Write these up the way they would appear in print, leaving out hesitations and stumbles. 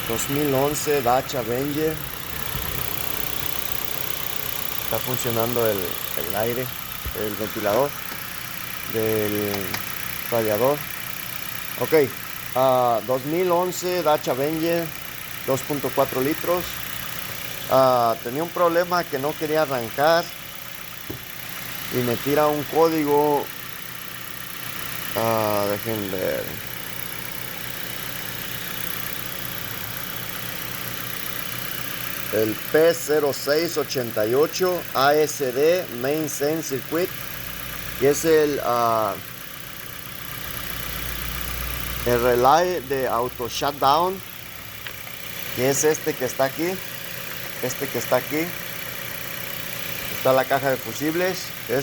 2011 Dodge Avenger. Está funcionando el aire, el ventilador del radiador. Ok, 2011 Dodge Avenger 2.4 litros. Tenía un problema que no quería arrancar y me tira un código. Dejen ver. El P0688 ASD Main Sense Circuit, y es el relay de auto shutdown, y es este que está aquí. Está la caja de fusibles. Me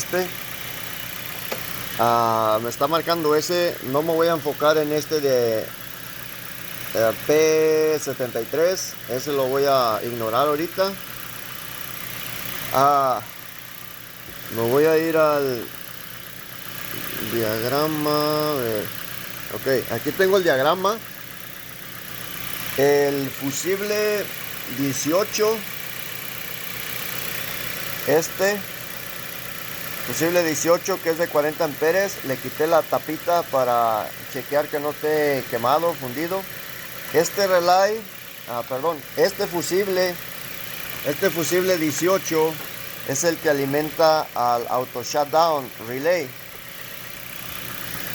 está marcando ese. No me voy a enfocar en este de P73. Ese lo voy a ignorar ahorita. Me voy a ir al diagrama. A ver. Ok, aquí tengo el diagrama. El fusible 18. Fusible 18, que es de 40 amperes. Le quité la tapita para chequear que no esté quemado, fundido. Este relay, este fusible 18 es el que alimenta al auto shutdown relay.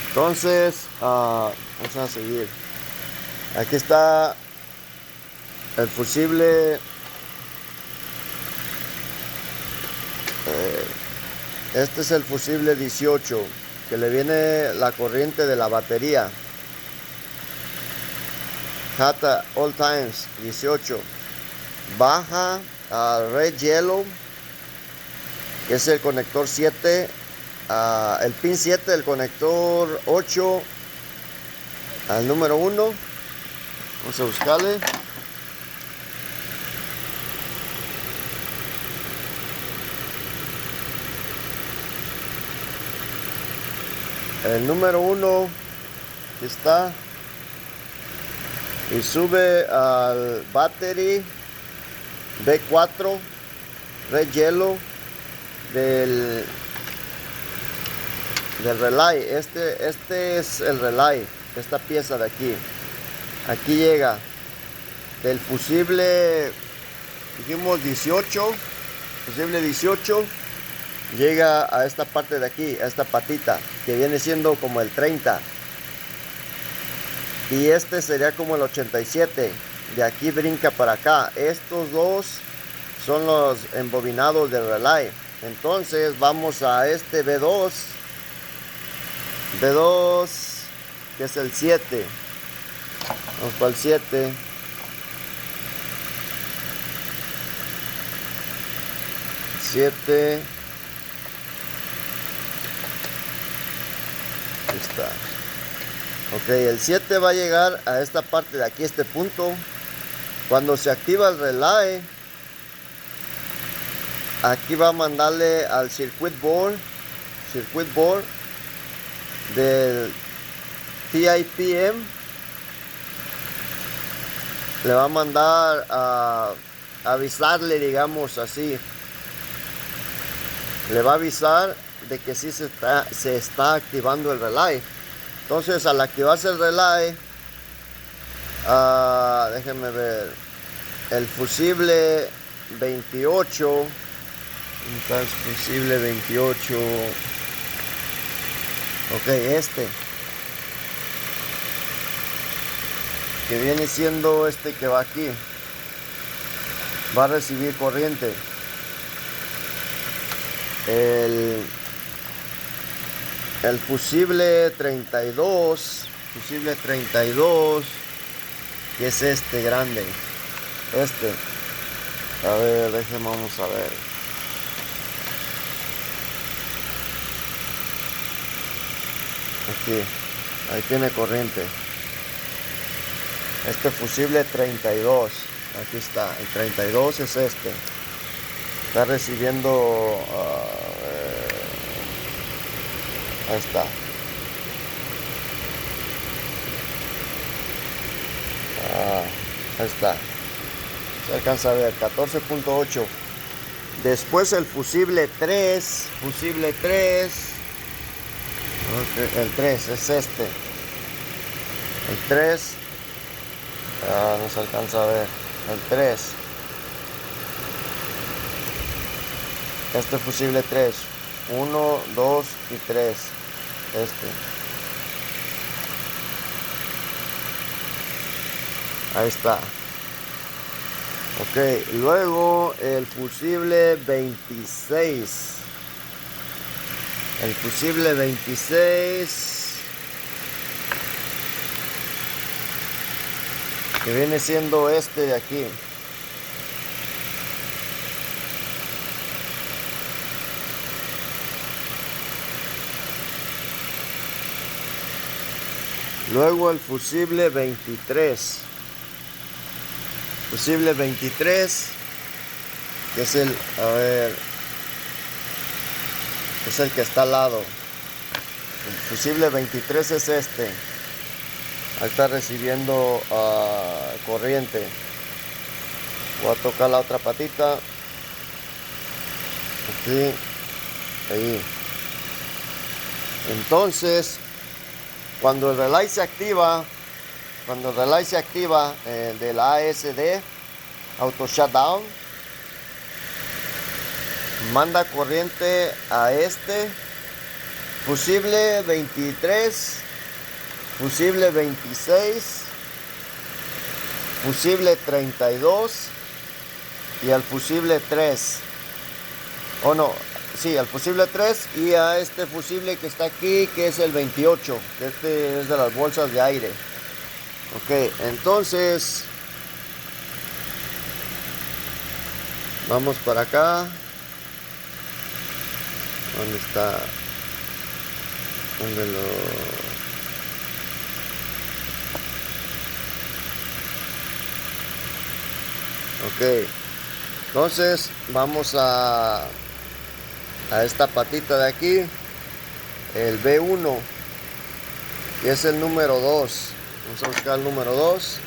Entonces, vamos a seguir. Aquí está el fusible. Este es el fusible 18, que le viene la corriente de la batería. Jata All Times 18. Baja a Red Yellow, que es el conector 7. El pin 7 del conector 8 al número 1. Vamos a buscarle. El número 1 está, y sube al battery B4 Red Yellow del relay. Este es el relay, esta pieza de aquí. Aquí llega del fusible, dijimos 18, fusible 18. Llega a esta parte de aquí, a esta patita, que viene siendo como el 30. Y este sería como el 87. De aquí brinca para acá. Estos dos son los embobinados del relay. Entonces vamos a este B2. B2, que es el 7. Vamos para el 7. Está. Ok, el 7 va a llegar a esta parte de aquí, este punto. Cuando se activa el relay, aquí va a mandarle al circuit board del TIPM. Le va a mandar a avisarle, digamos así. Le va a avisar de que sí se está activando el relay. Entonces, al activarse el relay, déjenme ver, el fusible 28, entonces fusible 28, ok, que viene siendo este que va aquí, va a recibir corriente. El fusible 32, que es este grande, a ver, vamos a ver. Aquí, ahí tiene corriente. Este fusible 32, aquí está, el 32 es este. Está recibiendo, ahí está. Ahí está. Se alcanza a ver, 14.8. Después el fusible 3. Fusible 3. El 3 es este. El 3. No se alcanza a ver. El 3. Este fusible 3. 1, 2 y 3. Ahí está. Ok, luego el fusible 26. El fusible 26, que viene siendo este de aquí. Luego el fusible 23. Fusible 23, que es el, a ver, es el que está al lado. El fusible 23 es este. Ahí está recibiendo corriente. Voy a tocar la otra patita. Aquí. Ahí. Entonces, cuando el relay se activa, del ASD, Auto Shutdown, manda corriente a este fusible 23, fusible 26, fusible 32 y al fusible 3. O no, sí, al fusible 3 y a este fusible que está aquí, que es el 28. Este es de las bolsas de aire. Ok, entonces vamos para acá. ¿Dónde está? ¿Dónde lo? Ok, entonces vamos a esta patita de aquí, el B1, y es el número 2. Vamos a buscar el número 2.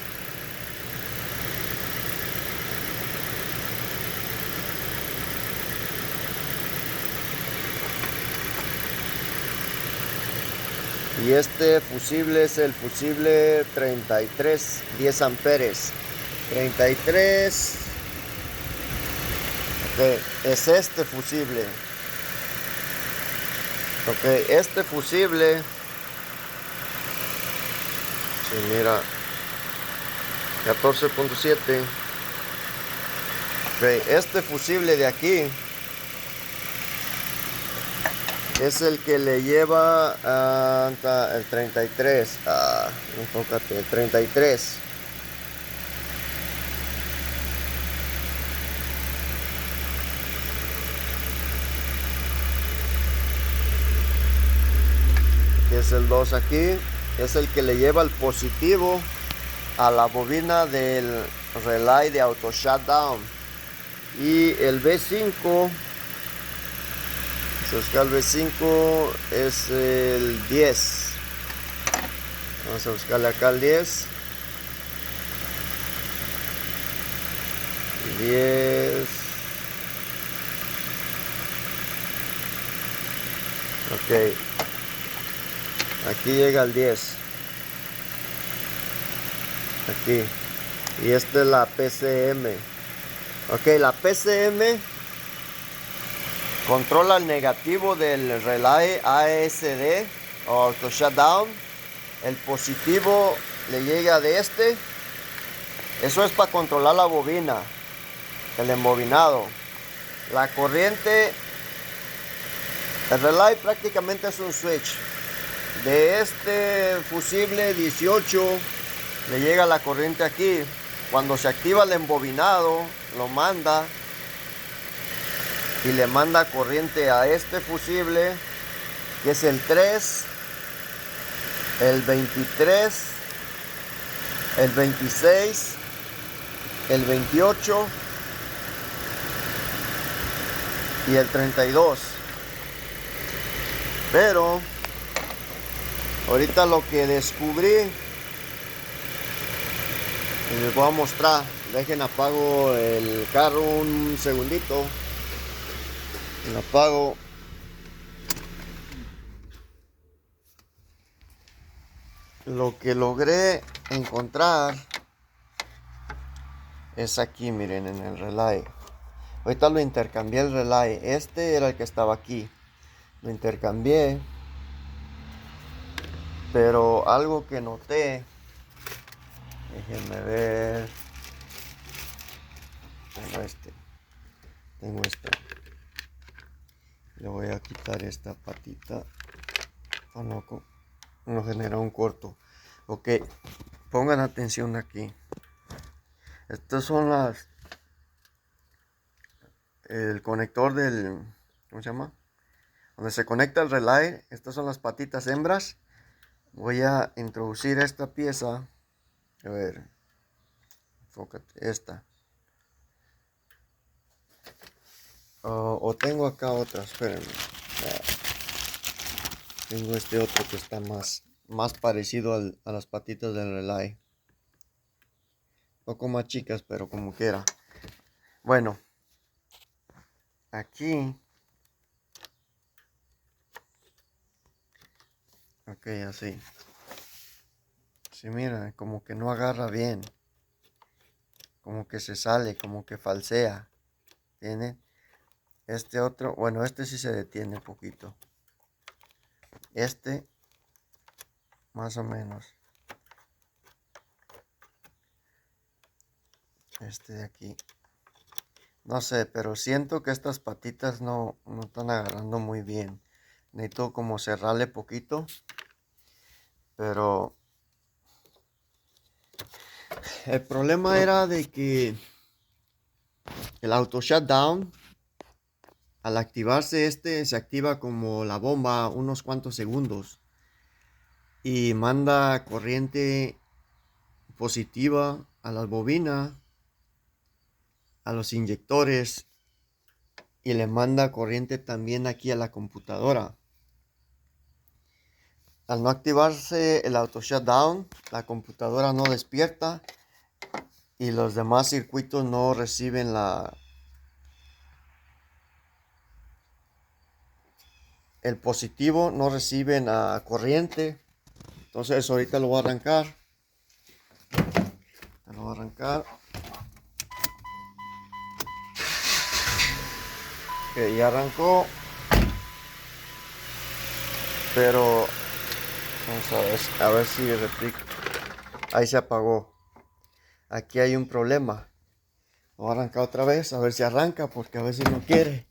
Y este fusible es el fusible 33, 10 amperes. 33. Ok, es este fusible. Ok, este fusible. Sí, mira. 14.7. Ok, este fusible de aquí es el que le lleva el 33. Enfócate, el 33. Que es el 2 aquí. Es el que le lleva el positivo a la bobina del relay de Auto Shutdown. Y el B5. El B5 es el 10. Vamos a buscarle acá el 10. 10. Ok. Aquí llega el 10. Aquí. Y esta es la PCM. Ok, la PCM controla el negativo del relay ASD o Auto Shutdown. El positivo le llega de este. Eso es para controlar la bobina, el embobinado. La corriente, el relay prácticamente es un switch. De este fusible 18 le llega la corriente aquí. Cuando se activa el embobinado, lo manda y le manda corriente a este fusible, que es el 3, el 23, el 26, el 28 y el 32. Pero ahorita lo que descubrí Y les voy a mostrar. Dejen apago el carro un segundito. Lo apago. Lo que logré encontrar es aquí, miren, en el relay. Ahorita lo intercambié el relay. Este era el que estaba aquí. Lo intercambié. Pero algo que noté. Déjenme ver. Tengo este. Le voy a quitar esta patita. Oh, no genera un corto. Ok. Pongan atención aquí. Estas son el conector del, ¿cómo se llama? Donde se conecta el relay. Estas son las patitas hembras. Voy a introducir esta pieza. A ver, enfócate, esta. O tengo acá otra, espérenme. Tengo este otro que está más parecido a las patitas del relay. Un poco más chicas, pero como quiera. Bueno, aquí. Ok, así. Sí, mira, como que no agarra bien. Como que se sale, como que falsea. ¿Tienen? Este otro, bueno, este sí se detiene un poquito. Este, más o menos. Este de aquí. No sé, pero siento que estas patitas no están agarrando muy bien. Necesito como cerrarle poquito. Pero el problema era de que el auto shutdown, al activarse se activa como la bomba unos cuantos segundos. Y manda corriente positiva a las bobinas, a los inyectores. Y le manda corriente también aquí a la computadora. Al no activarse el auto shutdown, la computadora no despierta y los demás circuitos no reciben el positivo, no reciben corriente. Entonces ahorita lo voy a arrancar. Lo voy a arrancar. Ok, ya arrancó. Pero vamos a ver si replico. Ahí se apagó. Aquí hay un problema. Voy a arrancar otra vez, a ver si arranca, porque a veces no quiere.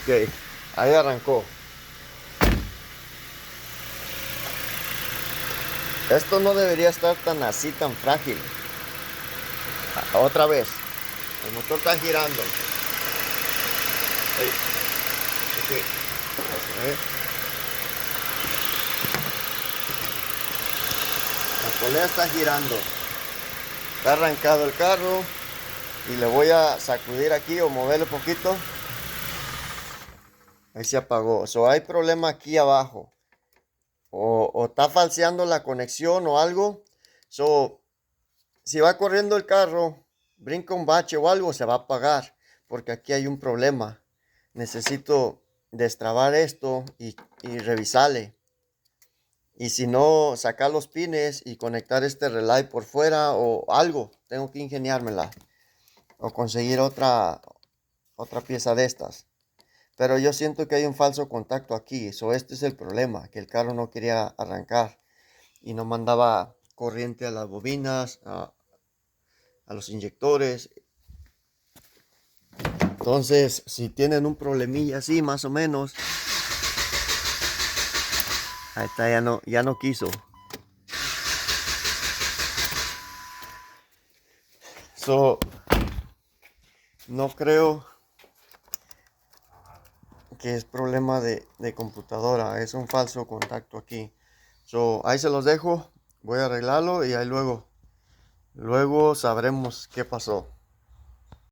Ok, ahí arrancó. Esto no debería estar tan así, tan frágil. Otra vez. El motor está girando. Hey. Okay. Vamos a ver. La polea está girando. Está arrancado el carro. Y le voy a sacudir aquí o moverle un poquito. Ahí se apagó. Hay problema aquí abajo. O está falseando la conexión o algo. Si va corriendo el carro, brinca un bache o algo, se va a apagar. Porque aquí hay un problema. Necesito destrabar esto y revisarle. Y si no, sacar los pines y conectar este relay por fuera o algo. Tengo que ingeniármela. O conseguir otra pieza de estas. Pero yo siento que hay un falso contacto aquí. Este es el problema. Que el carro no quería arrancar. Y no mandaba corriente a las bobinas, a los inyectores. Entonces, si tienen un problemilla así, más o menos. Ahí está, ya no quiso. No creo que es problema de computadora. Es un falso contacto aquí. Ahí se los dejo. Voy a arreglarlo y ahí luego sabremos qué pasó.